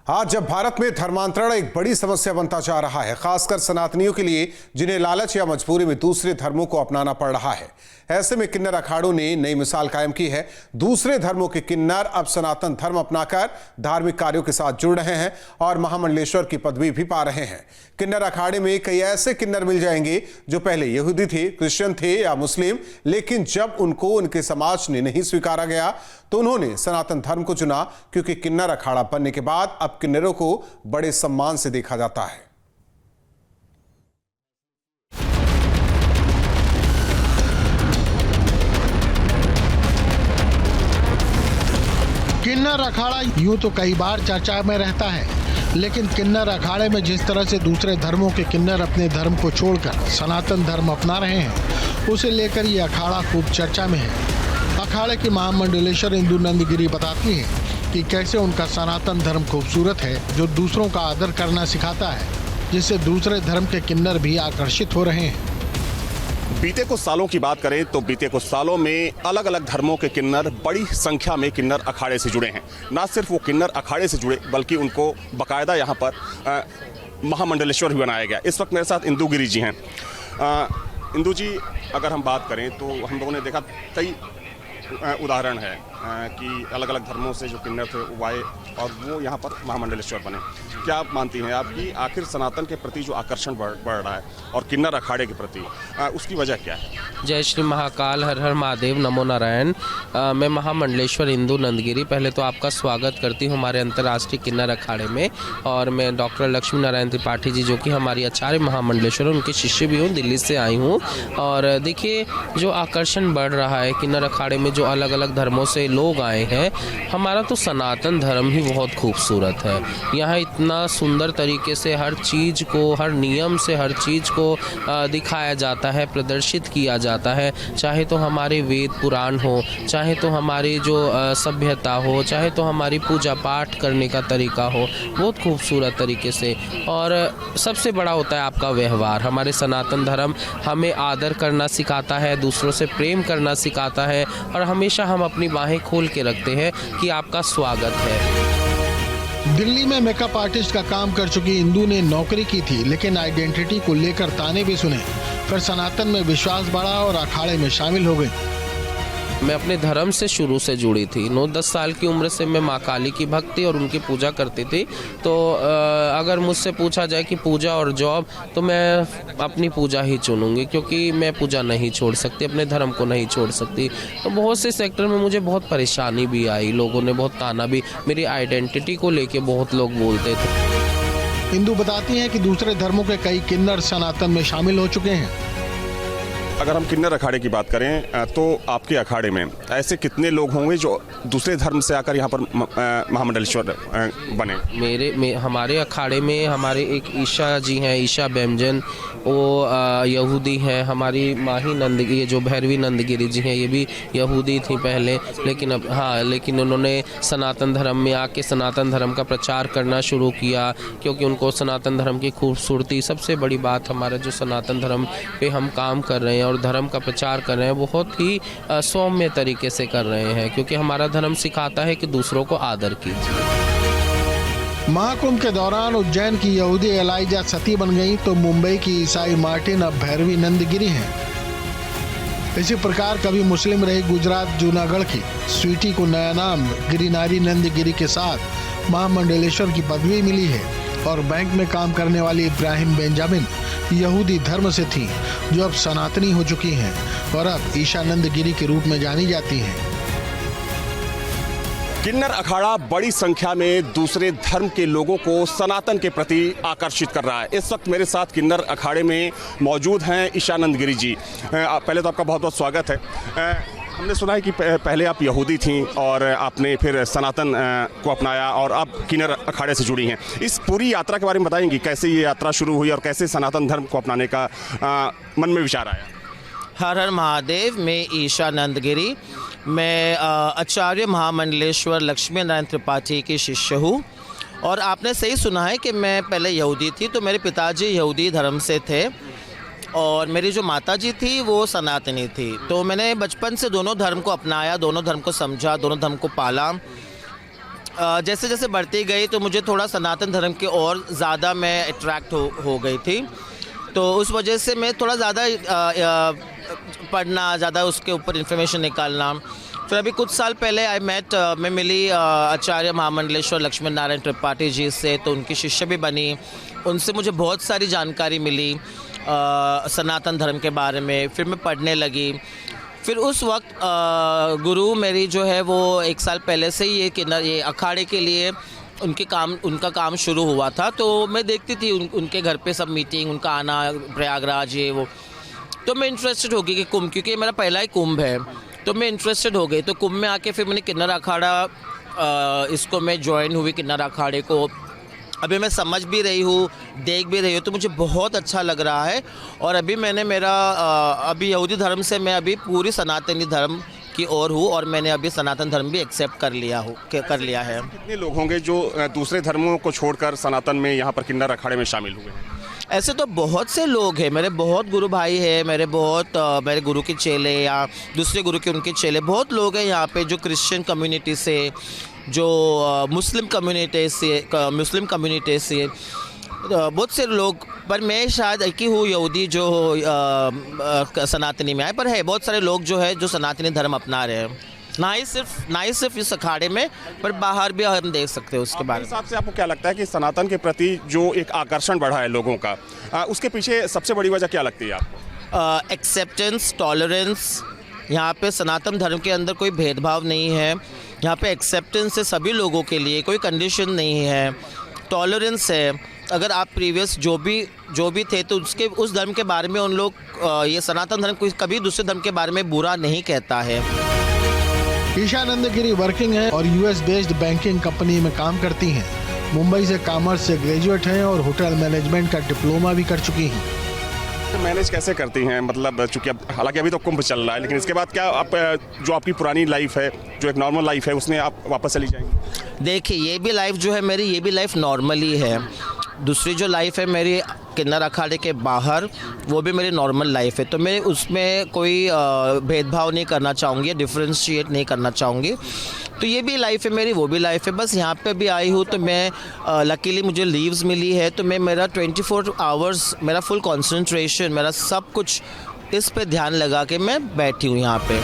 आज जब भारत में धर्मांतरण एक बड़ी समस्या बनता जा रहा है, खासकर सनातनियों के लिए जिन्हें लालच या मजबूरी में दूसरे धर्मों को अपनाना पड़ रहा है, ऐसे में किन्नर अखाड़ों ने नई मिसाल कायम की है। दूसरे धर्मों के किन्नर अब सनातन धर्म अपनाकर धार्मिक कार्यों के साथ जुड़ रहे हैं और महामंडलेश्वर की पदवी भी पा रहे हैं। किन्नर अखाड़े में कई ऐसे किन्नर मिल जाएंगे जो पहले यहूदी थे, क्रिश्चियन थे या मुस्लिम, लेकिन जब उनको उनके समाज ने नहीं स्वीकारा गया तो उन्होंने सनातन धर्म को चुना, क्योंकि किन्नर अखाड़ा बनने के बाद अब किन्नरों को बड़े सम्मान से देखा जाता है। किन्नर अखाड़ा यूं तो कई बार चर्चा में रहता है, लेकिन किन्नर अखाड़े में जिस तरह से दूसरे धर्मों के किन्नर अपने धर्म को छोड़कर सनातन धर्म अपना रहे हैं, उसे लेकर ये अखाड़ा खूब चर्चा में है। अखाड़े की महामंडलेश्वर इंदु नंदगिरी बताती हैं कि कैसे उनका सनातन धर्म खूबसूरत है, जो दूसरों का आदर करना सिखाता है, जिससे दूसरे धर्म के किन्नर भी आकर्षित हो रहे हैं। बीते कुछ सालों की बात करें तो बीते कुछ सालों में अलग अलग धर्मों के किन्नर बड़ी संख्या में किन्नर अखाड़े से जुड़े हैं। ना सिर्फ वो किन्नर अखाड़े से जुड़े, बल्कि उनको बाकायदा यहाँ पर महामंडलेश्वर भी बनाया गया। इस वक्त मेरे साथ इंदु गिरी जी हैं। इंदु जी, अगर हम बात करें तो हम लोगों ने देखा कई उदाहरण है कि अलग अलग धर्मों से जो किन्नर थे वो आए और वो यहाँ पर महामंडलेश्वर बने। क्या आप मानती हैं आपकी आखिर सनातन के प्रति जो आकर्षण बढ़ रहा है और किन्नर अखाड़े के प्रति, उसकी वजह क्या है? जय श्री महाकाल, हर हर महादेव, नमो नारायण। मैं महामंडलेश्वर इंदु नंदगिरी पहले तो आपका स्वागत करती हूँ हमारे अंतर्राष्ट्रीय किन्नर अखाड़े में। और मैं डॉक्टर लक्ष्मी नारायण त्रिपाठी जी, जो कि हमारी आचार्य महामंडलेश्वर, उनके शिष्य भी हूँ, दिल्ली से आई हूँ। और देखिए, जो आकर्षण बढ़ रहा है किन्नर अखाड़े में, जो अलग अलग धर्मों से लोग आए हैं, हमारा तो सनातन धर्म ही बहुत खूबसूरत है। यहाँ इतना सुंदर तरीके से हर चीज़ को, हर नियम से हर चीज़ को दिखाया जाता है, प्रदर्शित किया जाता है। चाहे तो हमारे वेद पुराण हो, चाहे तो हमारी जो सभ्यता हो, चाहे तो हमारी पूजा पाठ करने का तरीका हो, बहुत खूबसूरत तरीके से। और सबसे बड़ा होता है आपका व्यवहार। हमारे सनातन धर्म हमें आदर करना सिखाता है, दूसरों से प्रेम करना सिखाता है, और हमेशा हम अपनी बाहें खोल के रखते हैं कि आपका स्वागत है। दिल्ली में मेकअप आर्टिस्ट का काम कर चुकी इंदु ने नौकरी की थी, लेकिन आइडेंटिटी को लेकर ताने भी सुने। फिर सनातन में विश्वास बढ़ा और अखाड़े में शामिल हो गई। मैं अपने धर्म से शुरू से जुड़ी थी। 9-10 साल की उम्र से मैं माँ काली की भक्ति और उनकी पूजा करती थी। तो अगर मुझसे पूछा जाए कि पूजा और जॉब, तो मैं अपनी पूजा ही चुनूंगी, क्योंकि मैं पूजा नहीं छोड़ सकती, अपने धर्म को नहीं छोड़ सकती। तो बहुत से सेक्टर में मुझे बहुत परेशानी भी आई, लोगों ने बहुत ताना भी, मेरी आइडेंटिटी को लेके बहुत लोग बोलते थे। इंदु बताती हैं कि दूसरे धर्मों के कई किन्नर सनातन में शामिल हो चुके हैं। अगर हम किन्नर अखाड़े की बात करें तो आपके अखाड़े में ऐसे कितने लोग होंगे जो दूसरे धर्म से आकर यहाँ पर महामंडलेश्वर बने? हमारे अखाड़े में हमारे एक ईशा जी हैं, ईशा बेमजन, वो यहूदी हैं। हमारी माही नंदगिरी, जो भैरवी नंदगिरी जी हैं, ये भी यहूदी थी पहले, लेकिन अब लेकिन उन्होंने सनातन धर्म में आके सनातन धर्म का प्रचार करना शुरू किया, क्योंकि उनको सनातन धर्म की खूबसूरती, सबसे बड़ी बात हमारा जो सनातन धर्म पे हम काम कर रहे हैं और धर्म का प्रचार कर रहे हैं, बहुत ही सौम्य तरीके से कर रहे हैं, क्योंकि हमारा धर्म सिखाता है कि दूसरों को आदर कीजिए। महाकुंभ के दौरान उज्जैन की यहूदी एलाइजा सती बन गई, तो मुंबई की ईसाई मार्टिन अब भैरवी नंदगिरी हैं। इसी प्रकार कभी मुस्लिम रही गुजरात जूनागढ़ की स्वीटी को नया नाम गिरिनारी नंदगिरी के साथ महामंडलेश्वर की पदवी मिली है। और बैंक में काम करने वाली इब्राहिम बेंजामिन यहूदी धर्म से थी, जो अब सनातनी हो चुकी हैं और अब ईशा नंदगिरी के रूप में जानी जाती हैं। किन्नर अखाड़ा बड़ी संख्या में दूसरे धर्म के लोगों को सनातन के प्रति आकर्षित कर रहा है। इस वक्त मेरे साथ किन्नर अखाड़े में मौजूद हैं ईशा नंदगिरी जी। पहले तो आपका बहुत बहुत स्वागत है। हमने सुना है कि पहले आप यहूदी थीं और आपने फिर सनातन को अपनाया और अब किन्नर अखाड़े से जुड़ी हैं। इस पूरी यात्रा के बारे में बताएंगी, कैसे ये यात्रा शुरू हुई और कैसे सनातन धर्म को अपनाने का मन में विचार आया? हर हर महादेव। मैं ईशा नंदगिरी, मैं आचार्य महामंडलेश्वर लक्ष्मी नारायण त्रिपाठी की शिष्य हूँ। और आपने सही सुना है कि मैं पहले यहूदी थी, तो मेरे पिताजी यहूदी धर्म से थे और मेरी जो माताजी थी वो सनातनी थी। तो मैंने बचपन से दोनों धर्म को अपनाया, दोनों धर्म को समझा, दोनों धर्म को पाला। जैसे जैसे बढ़ती गई तो मुझे थोड़ा सनातन धर्म की और ज़्यादा मैं अट्रैक्ट हो गई थी, तो उस वजह से मैं थोड़ा ज़्यादा पढ़ना, ज़्यादा उसके ऊपर इन्फॉर्मेशन निकालना। फिर अभी कुछ साल पहले मैं मिली आचार्य महामंडलेश्वर लक्ष्मी नारायण त्रिपाठी जी से, तो उनकी शिष्य भी बनी। उनसे मुझे बहुत सारी जानकारी मिली सनातन धर्म के बारे में। फिर मैं पढ़ने लगी। फिर उस वक्त गुरु मेरी जो है वो 1 साल पहले से ही ये अखाड़े के लिए उनका काम शुरू हुआ था। तो मैं देखती थी उनके घर पे सब मीटिंग, उनका आना प्रयागराज ये वो, तो मैं इंटरेस्टेड हो गई कि कुंभ, क्योंकि मेरा पहला ही कुंभ है, तो मैं इंटरेस्टेड हो गई। तो कुंभ में आके फिर मैंने किन्नर अखाड़ा इसको मैं ज्वाइन हुई, किन्नर अखाड़े को। अभी मैं समझ भी रही हूँ, देख भी रही हूँ, तो मुझे बहुत अच्छा लग रहा है। और अभी मैंने अभी यहूदी धर्म से मैं अभी पूरी सनातनी धर्म की ओर हूँ, और मैंने अभी सनातन धर्म भी एक्सेप्ट कर लिया है। कितने लोग होंगे जो दूसरे धर्मों को छोड़कर सनातन में यहाँ पर किन्नर अखाड़े में शामिल हुए हैं? ऐसे तो बहुत से लोग हैं, मेरे बहुत गुरु भाई हैं, मेरे गुरु के चेले या दूसरे गुरु के उनके चेले, बहुत लोग हैं यहाँ पे, जो क्रिश्चियन कम्युनिटी से, जो मुस्लिम कम्युनिटी से बहुत से लोग। पर मैं शायद एक ही हूँ यहूदी जो सनातनी में आए, पर है बहुत सारे लोग जो है जो सनातनी धर्म अपना रहे हैं, ना ही सिर्फ इस अखाड़े में, पर बाहर भी हम देख सकते हैं उसके बारे में। हिसाब से आपको क्या लगता है कि सनातन के प्रति जो एक आकर्षण बढ़ा है लोगों का, उसके पीछे सबसे बड़ी वजह क्या लगती है आपको? Acceptance, tolerance. यहाँ पे सनातन धर्म के अंदर कोई भेदभाव नहीं है। यहाँ पे एक्सेप्टेंस है सभी लोगों के लिए, कोई कंडीशन नहीं है। टॉलरेंस है, अगर आप प्रीवियस जो भी थे तो उस धर्म के बारे में उन लोग ये सनातन धर्म कभी दूसरे धर्म के बारे में बुरा नहीं कहता है। ईशा नंदगिरी वर्किंग है और यूएस बेस्ड बैंकिंग कंपनी में काम करती हैं। मुंबई से कॉमर्स से ग्रेजुएट हैं और होटल मैनेजमेंट का डिप्लोमा भी कर चुकी हैं। मैनेज कैसे करती हैं, मतलब चूँकि हालांकि अभी तो कुंभ चल रहा है, लेकिन इसके बाद क्या आप जो आपकी पुरानी लाइफ है, जो एक नॉर्मल लाइफ है, उसमें आप वापस चली जाएंगी? देखिए, ये भी लाइफ जो है मेरी, ये भी लाइफ नॉर्मल ही है। दूसरी जो लाइफ है मेरी किन्नर अखाड़े के बाहर, वो भी मेरी नॉर्मल लाइफ है। तो मैं उसमें कोई भेदभाव नहीं करना चाहूँगी, डिफ्रेंशिएट नहीं करना चाहूँगी। तो ये भी लाइफ है मेरी, वो भी लाइफ है। बस यहाँ पे भी आई हूँ तो मैं लकीली मुझे लीव्स मिली है, तो मैं मेरा 24 आवर्स मेरा फुल कंसंट्रेशन, मेरा सब कुछ इस पे ध्यान लगा के मैं बैठी हूँ यहाँ पे।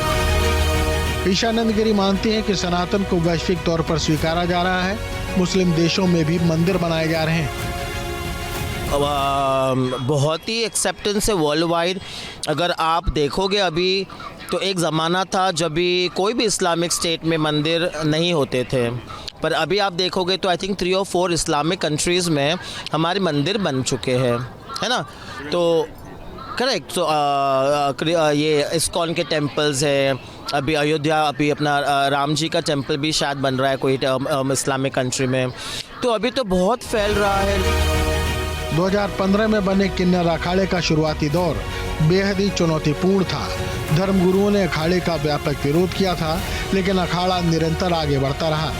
ईशा नंदगिरी मानती हैं कि सनातन को वैश्विक तौर पर स्वीकारा जा रहा है। मुस्लिम देशों में भी मंदिर बनाए जा रहे हैं। बहुत ही एक्सेप्टेंस है वर्ल्ड वाइड। अगर आप देखोगे अभी, तो एक ज़माना था जब भी कोई भी इस्लामिक स्टेट में मंदिर नहीं होते थे, पर अभी आप देखोगे तो आई थिंक 3 और 4 इस्लामिक कंट्रीज़ में हमारे मंदिर बन चुके हैं, है ना। तो करेक्ट। तो ये इस्कॉन के टेम्पल्स है, अभी अयोध्या, अभी अपना राम जी का टेम्पल भी शायद बन रहा है कोई इस्लामिक कंट्री में। तो अभी तो बहुत फैल रहा है। 2015 में बने किन्नर अखाड़े का शुरुआती दौर बेहद ही चुनौतीपूर्ण था। धर्मगुरुओं ने अखाड़े का व्यापक विरोध किया था, लेकिन अखाड़ा निरंतर आगे बढ़ता रहा।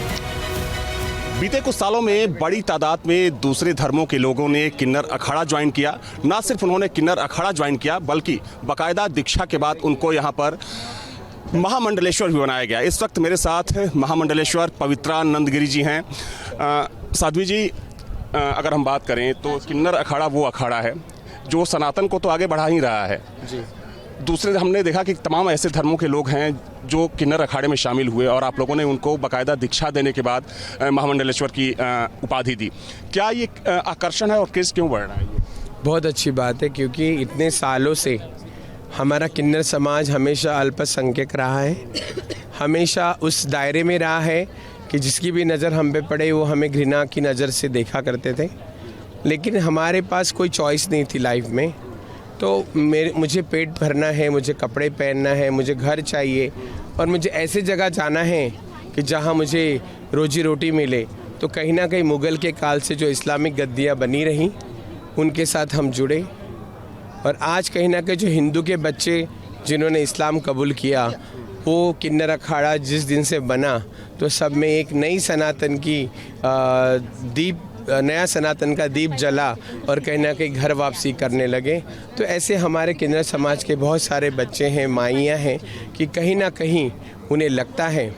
बीते कुछ सालों में बड़ी तादाद में दूसरे धर्मों के लोगों ने किन्नर अखाड़ा ज्वाइन किया। ना सिर्फ उन्होंने किन्नर अखाड़ा ज्वाइन किया, बल्कि बाकायदा दीक्षा के बाद उनको यहाँ पर महामंडलेश्वर भी बनाया गया। इस वक्त मेरे साथ महामंडलेश्वर पवित्रा नंदगिरी जी हैं। साध्वी जी, अगर हम बात करें तो किन्नर अखाड़ा वो अखाड़ा है जो सनातन को तो आगे बढ़ा ही रहा है जी। दूसरे हमने देखा कि तमाम ऐसे धर्मों के लोग हैं जो किन्नर अखाड़े में शामिल हुए, और आप लोगों ने उनको बाकायदा दीक्षा देने के बाद महामंडलेश्वर की उपाधि दी। क्या ये आकर्षण है और क्रेज़ क्यों बढ़ रहा है? बहुत अच्छी बात है, क्योंकि इतने सालों से हमारा किन्नर समाज हमेशा अल्पसंख्यक रहा है, हमेशा उस दायरे में रहा है कि जिसकी भी नज़र हम पे पड़े वो हमें घृणा की नज़र से देखा करते थे। लेकिन हमारे पास कोई चॉइस नहीं थी लाइफ में। तो मुझे पेट भरना है, मुझे कपड़े पहनना है, मुझे घर चाहिए, और मुझे ऐसे जगह जाना है कि जहाँ मुझे रोजी रोटी मिले। तो कहीं ना कहीं मुग़ल के काल से जो इस्लामिक गद्दियाँ बनी रहीं, उनके साथ हम जुड़े। और आज कहीं ना कहीं जो हिंदू के बच्चे जिन्होंने इस्लाम कबूल किया, वो किन्नर अखाड़ा जिस दिन से बना, तो सब में एक नई सनातन की नया सनातन का दीप जला और कहीं ना कहीं घर वापसी करने लगे। तो ऐसे हमारे किन्नर समाज के बहुत सारे बच्चे हैं, माइयाँ हैं, कि कहीं ना कहीं उन्हें लगता है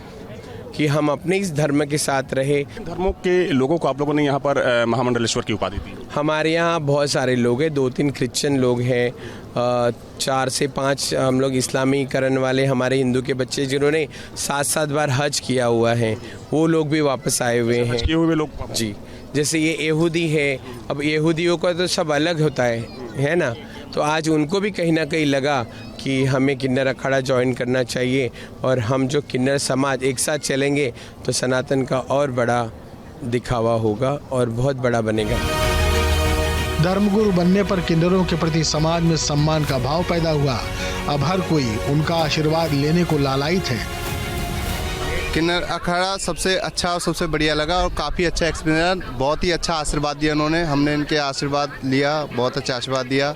कि हम अपने इस धर्म के साथ रहे। धर्मों के लोगों को आप लोगों ने यहाँ पर महामंडलेश्वर की उपाधि दी। हमारे यहाँ बहुत सारे लोग हैं, 2-3 क्रिश्चियन लोग हैं, 4 से 5 हम लोग इस्लामीकरण वाले हमारे हिंदू के बच्चे जिन्होंने 7-7 बार हज किया हुआ है, वो लोग भी वापस आए हुए हैं। किए हुए लोग जी, जैसे ये यहूदी है, अब यहूदियों का तो सब अलग होता है ना, तो आज उनको भी कहीं ना कहीं लगा कि हमें किन्नर अखाड़ा ज्वाइन करना चाहिए और हम जो किन्नर समाज एक साथ चलेंगे तो सनातन का और बड़ा दिखावा होगा और बहुत बड़ा बनेगा। धर्मगुरु बनने पर किन्नरों के प्रति समाज में सम्मान का भाव पैदा हुआ। अब हर कोई उनका आशीर्वाद लेने को लालायित है। किन्नर अखाड़ा सबसे अच्छा और सबसे बढ़िया लगा और काफ़ी अच्छा एक्सपीरियंस, बहुत ही अच्छा आशीर्वाद दिया उन्होंने, हमने इनके आशीर्वाद लिया, बहुत अच्छा आशीर्वाद दिया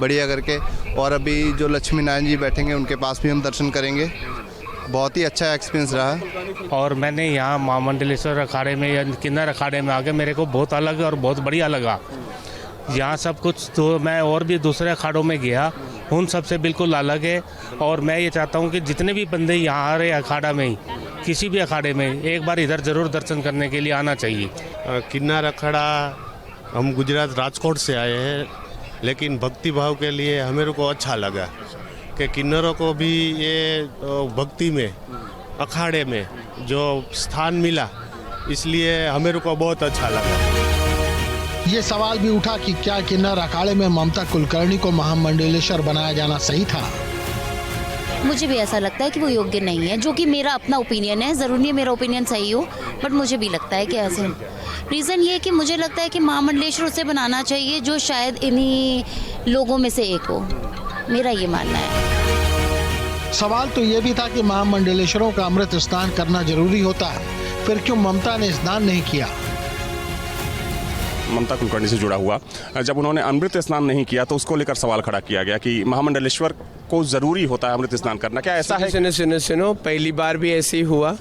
बढ़िया करके। और अभी जो लक्ष्मी नारायण जी बैठेंगे उनके पास भी हम दर्शन करेंगे, बहुत ही अच्छा एक्सपीरियंस रहा। और मैंने यहाँ महामंडलेश्वर अखाड़े में या किन्नर अखाड़े में आके मेरे को बहुत अलग और बहुत बढ़िया लगा। यहाँ सब कुछ तो मैं और भी दूसरे अखाड़ों में गया, उन सबसे बिल्कुल अलग है। और मैं ये चाहता हूँ कि जितने भी बंदे यहाँ आ रहे अखाड़ा में ही, किसी भी अखाड़े में, एक बार इधर ज़रूर दर्शन करने के लिए आना चाहिए। किन्नर अखाड़ा हम गुजरात राजकोट से आए हैं, लेकिन भक्ति भाव के लिए हमें को अच्छा लगा कि किन्नरों को भी ये भक्ति में अखाड़े में जो स्थान मिला, इसलिए हमें को बहुत अच्छा लगा। ये सवाल भी उठा कि क्या किन्नर अखाड़े में ममता कुलकर्णी को महामंडलेश्वर बनाया जाना सही था। मुझे भी ऐसा लगता है कि वो योग्य नहीं है, जो कि मेरा अपना ओपिनियन है। ज़रूरी नहीं मेरा ओपिनियन सही हो, बट मुझे भी लगता है कि ऐसे। रीज़न ये है कि मुझे लगता है कि महामंडलेश्वर उसे बनाना चाहिए जो शायद इन्हीं लोगों में से एक हो, मेरा ये मानना है। सवाल तो ये भी था कि महामंडलेश्वरों का अमृत स्नान करना जरूरी होता है, फिर क्यों ममता ने स्नान नहीं किया। ममता कुलकर्णी से जुड़ा हुआ, जब उन्होंने अमृत स्नान नहीं किया तो उसको लेकर सवाल खड़ा किया गया कि महामंडलेश्वर को जरूरी होता है अमृत स्नान करना, क्या ऐसा है? सुनो, पहली बार भी ऐसे ही हुआ।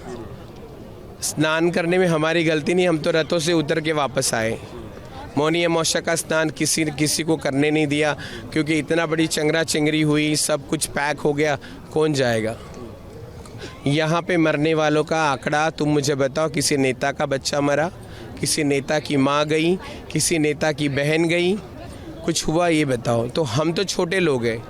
स्नान करने में हमारी गलती नहीं, हम तो रथों से उतर के वापस आए। मौनी अमावस्या का स्नान किसी को करने नहीं दिया, क्योंकि इतना बड़ी चंगरा चिंगरी हुई, सब कुछ पैक हो गया, कौन जाएगा। यहाँ पे मरने वालों का आंकड़ा तुम मुझे बताओ, किसी नेता का बच्चा मरा, किसी नेता की माँ गई, किसी नेता की बहन गई, कुछ हुआ ये बताओ। तो हम तो छोटे लोग हैं,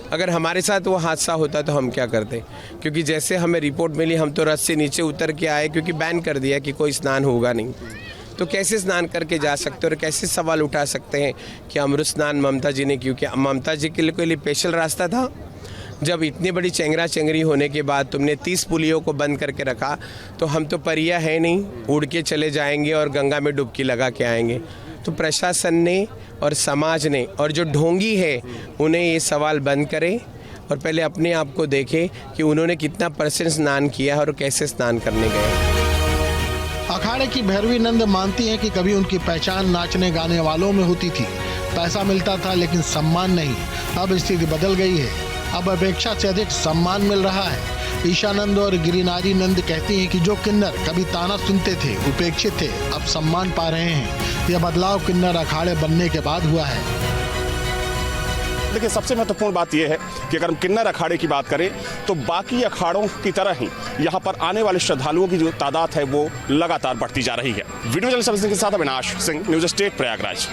अगर हमारे साथ वो हादसा होता तो हम क्या करते। क्योंकि जैसे हमें रिपोर्ट मिली, हम तो रथ से नीचे उतर के आए, क्योंकि बैन कर दिया कि कोई स्नान होगा नहीं। तो कैसे स्नान करके जा सकते और कैसे सवाल उठा सकते हैं कि अमृत स्नान ममता जी ने, क्योंकि ममता जी के लिए स्पेशल रास्ता था। जब इतनी बड़ी चेंगरा चेंगरी होने के बाद तुमने 30 पुलियों को बंद करके रखा, तो हम तो परिया है नहीं, उड़ के चले जाएंगे और गंगा में डुबकी लगा के आएंगे। तो प्रशासन ने और समाज ने और जो ढोंगी है उन्हें ये सवाल बंद करे और पहले अपने आप को देखे कि उन्होंने कितना % स्नान किया और कैसे स्नान करने गए। अखाड़े की भैरवी नंद मानती हैं कि कभी उनकी पहचान नाचने गाने वालों में होती थी, पैसा मिलता था लेकिन सम्मान नहीं। अब स्थिति बदल गई है, अब अपेक्षा से अधिक सम्मान मिल रहा है। ईशानंद और गिरिनारी नंद कहती हैं कि जो किन्नर कभी ताना सुनते थे, उपेक्षित थे, अब सम्मान पा रहे हैं। यह बदलाव किन्नर अखाड़े बनने के बाद हुआ है। देखिए, सबसे महत्वपूर्ण बात यह है कि अगर हम किन्नर अखाड़े की बात करें तो बाकी अखाड़ों की तरह ही यहाँ पर आने वाले श्रद्धालुओं की जो तादाद है वो लगातार बढ़ती जा रही है। वीडियो जर्नलिस्ट के साथ अविनाश सिंह, न्यूज़ स्टेट, प्रयागराज।